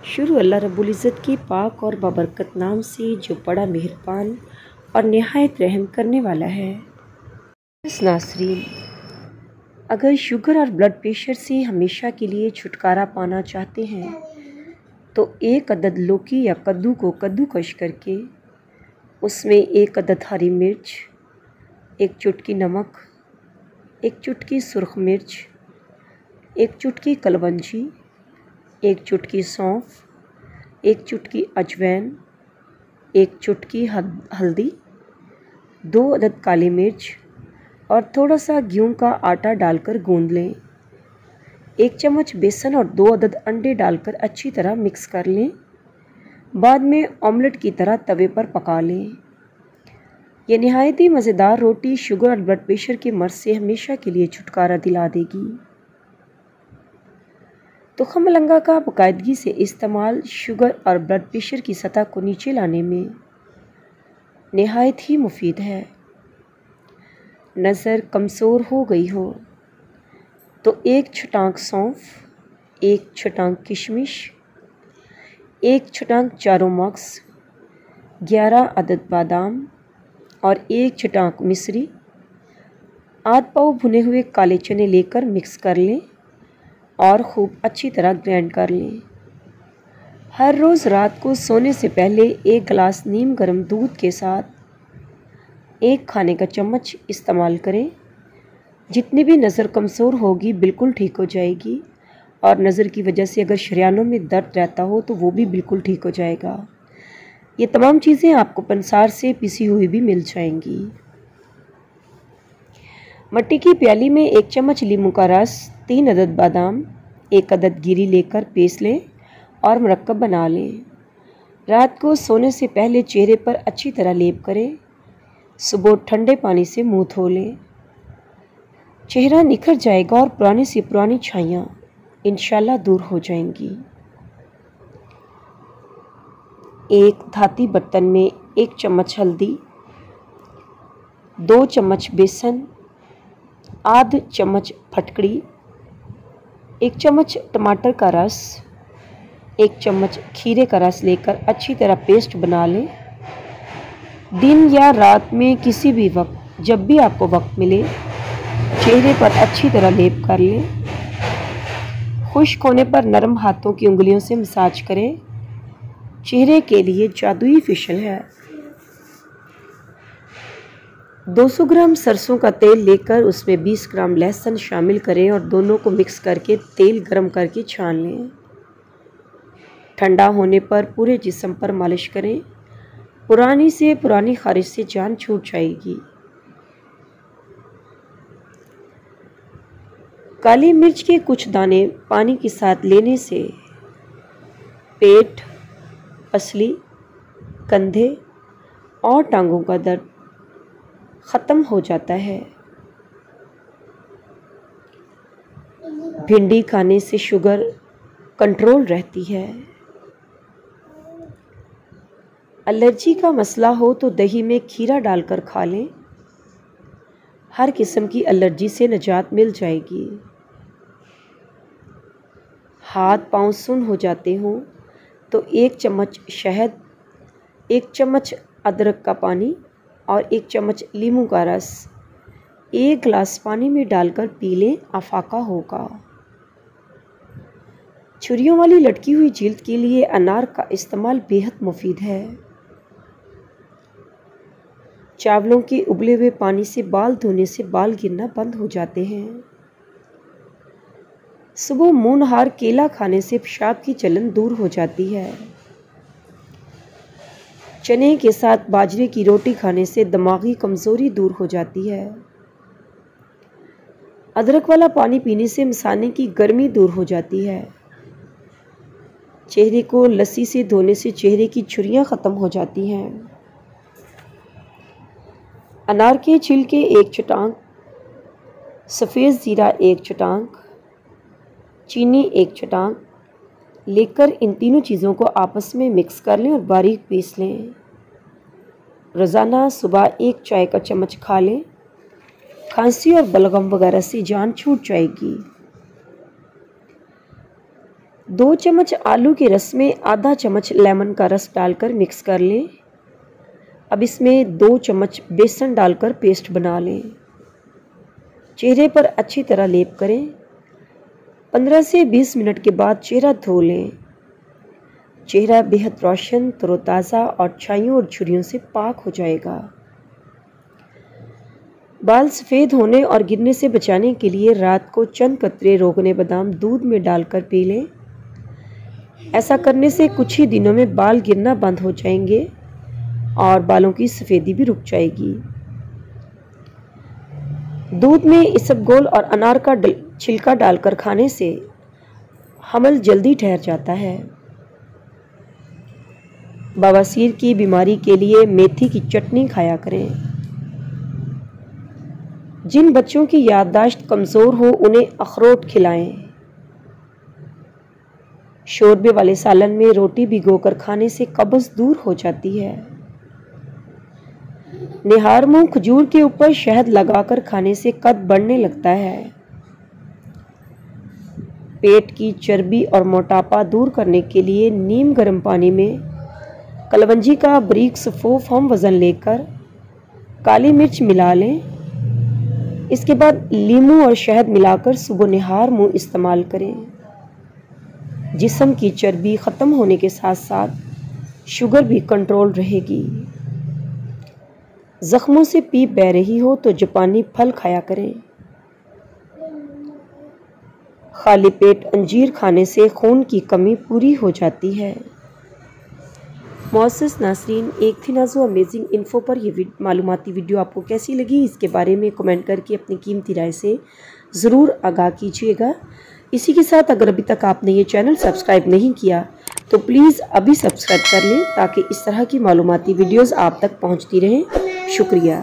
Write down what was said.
शुरू अल्लाह रब्बुल इज़्ज़त के पाक और बाबरकत नाम से जो बड़ा मेहरबान और नहायत रहम करने वाला है। नाज़रीन, अगर शुगर और ब्लड प्रेशर से हमेशा के लिए छुटकारा पाना चाहते हैं तो एक अदद लौकी या कद्दू को कद्दूकश करके उसमें एक अदद हरी मिर्च, एक चुटकी नमक, एक चुटकी सुर्ख मिर्च, एक चुटकी कलवंजी, एक चुटकी सौंफ, एक चुटकी अजवाइन, एक चुटकी हल्दी, 2 अदद काली मिर्च और थोड़ा सा गेहूं का आटा डालकर गूंद लें। 1 चम्मच बेसन और 2 अदद अंडे डालकर अच्छी तरह मिक्स कर लें। बाद में ऑमलेट की तरह तवे पर पका लें। यह नहायत ही मज़ेदार रोटी शुगर और ब्लड प्रेशर के मर्ज़ से हमेशा के लिए छुटकारा दिला देगी। तुख़्म मलंगा का बाकायदगी से इस्तेमाल शुगर और ब्लड प्रेशर की सतह को नीचे लाने में नहायत ही मुफीद है। नज़र कमज़ोर हो गई हो तो 1 छटांक सौंफ, 1 छटांक किशमिश, 1 छटांक चारों मगज़, 11 अदद बादाम और 1 छटांक मिश्री, आध पाव भुने हुए काले चने लेकर मिक्स कर लें और खूब अच्छी तरह ग्राइंड कर लें। हर रोज़ रात को सोने से पहले 1 गिलास नीम गर्म दूध के साथ 1 खाने का चम्मच इस्तेमाल करें। जितनी भी नज़र कमज़ोर होगी बिल्कुल ठीक हो जाएगी और नज़र की वजह से अगर शरियानों में दर्द रहता हो तो वो भी बिल्कुल ठीक हो जाएगा। ये तमाम चीज़ें आपको पंसार से पिसी हुई भी मिल जाएंगी। मट्टी की प्याली में 1 चम्मच लीमू का रस, 3 अदद बादाम, 1 अदद गिरी लेकर पीस लें और मरक्कब बना लें। रात को सोने से पहले चेहरे पर अच्छी तरह लेप करें। सुबह ठंडे पानी से मुंह धो लें। चेहरा निखर जाएगा और पुरानी से पुरानी छाइयाँ इंशाल्लाह दूर हो जाएंगी। एक धाती बर्तन में 1 चम्मच हल्दी, 2 चम्मच बेसन, आध चम्मच फटकड़ी, 1 चम्मच टमाटर का रस, 1 चम्मच खीरे का रस लेकर अच्छी तरह पेस्ट बना लें। दिन या रात में किसी भी वक्त जब भी आपको वक्त मिले चेहरे पर अच्छी तरह लेप कर लें। खुश्क होने पर नरम हाथों की उंगलियों से मसाज करें। चेहरे के लिए जादुई फेशियल है। 200 ग्राम सरसों का तेल लेकर उसमें 20 ग्राम लहसुन शामिल करें और दोनों को मिक्स करके तेल गर्म करके छान लें। ठंडा होने पर पूरे जिस्म पर मालिश करें। पुरानी से पुरानी खारिश से जान छूट जाएगी। काली मिर्च के कुछ दाने पानी के साथ लेने से पेट, पसली, कंधे और टांगों का दर्द ख़त्म हो जाता है। भिंडी खाने से शुगर कंट्रोल रहती है। एलर्जी का मसला हो तो दही में खीरा डालकर खा लें। हर किस्म की एलर्जी से निजात मिल जाएगी। हाथ पांव सुन्न हो जाते हों तो 1 चम्मच शहद, 1 चम्मच अदरक का पानी और 1 चम्मच लीमू का रस 1 गिलास पानी में डालकर पी लें, आफाका होगा। छुरियों वाली लटकी हुई जिल्द के लिए अनार का इस्तेमाल बेहद मुफीद है। चावलों के उबले हुए पानी से बाल धोने से बाल गिरना बंद हो जाते हैं। सुबह मुंह नहार केला खाने से पेशाब की जलन दूर हो जाती है। चने के साथ बाजरे की रोटी खाने से दिमागी कमज़ोरी दूर हो जाती है। अदरक वाला पानी पीने से मसाने की गर्मी दूर हो जाती है। चेहरे को लस्सी से धोने से चेहरे की झुर्रियाँ ख़त्म हो जाती हैं। अनार के छिलके 1 चटांक, सफ़ेद ज़ीरा 1 चटांक, चीनी 1 चटांक लेकर इन तीनों चीज़ों को आपस में मिक्स कर लें और बारीक पीस लें। रोज़ाना सुबह 1 चाय का चम्मच खा लें। खांसी और बलगम वगैरह से जान छूट जाएगी। 2 चम्मच आलू के रस में आधा चम्मच लेमन का रस डालकर मिक्स कर लें। अब इसमें 2 चम्मच बेसन डालकर पेस्ट बना लें। चेहरे पर अच्छी तरह लेप करें। 15 से 20 मिनट के बाद चेहरा धो लें। चेहरा बेहद रोशन, तरोताज़ा और छाइयों और झुर्रियों से पाक हो जाएगा। बाल सफ़ेद होने और गिरने से बचाने के लिए रात को चंद कतरे रोगने बादाम दूध में डालकर पी लें। ऐसा करने से कुछ ही दिनों में बाल गिरना बंद हो जाएंगे और बालों की सफ़ेदी भी रुक जाएगी। दूध में इसबगोल और अनार का छिलका डालकर खाने से हमल जल्दी ठहर जाता है। बवासीर की बीमारी के लिए मेथी की चटनी खाया करें। जिन बच्चों की याददाश्त कमज़ोर हो उन्हें अखरोट खिलाएं। शोरबे वाले सालन में रोटी भिगोकर खाने से कब्ज़ दूर हो जाती है। निहार मुंह खजूर के ऊपर शहद लगाकर खाने से कद बढ़ने लगता है। पेट की चर्बी और मोटापा दूर करने के लिए नीम गर्म पानी में कलवंजी का बारीक सफ़ो फॉर्म वज़न लेकर काली मिर्च मिला लें। इसके बाद लीमू और शहद मिलाकर सुबह निहार मुंह इस्तेमाल करें। जिस्म की चर्बी ख़त्म होने के साथ साथ शुगर भी कंट्रोल रहेगी। ज़ख्मों से पीप बह रही हो तो जापानी फल खाया करें। खाली पेट अंजीर खाने से खून की कमी पूरी हो जाती है। मोअज़्ज़ज़ नाज़रीन, एक थी नाज़ो अमेजिंग इन्फो पर ये मालूमाती वीडियो आपको कैसी लगी इसके बारे में कमेंट करके अपनी कीमती राय से ज़रूर आगाह कीजिएगा। इसी के साथ अगर अभी तक आपने ये चैनल सब्सक्राइब नहीं किया तो प्लीज़ अभी सब्सक्राइब कर लें ताकि इस तरह की मालूमाती वीडियोज़ आप तक पहुँचती रहें। शुक्रिया।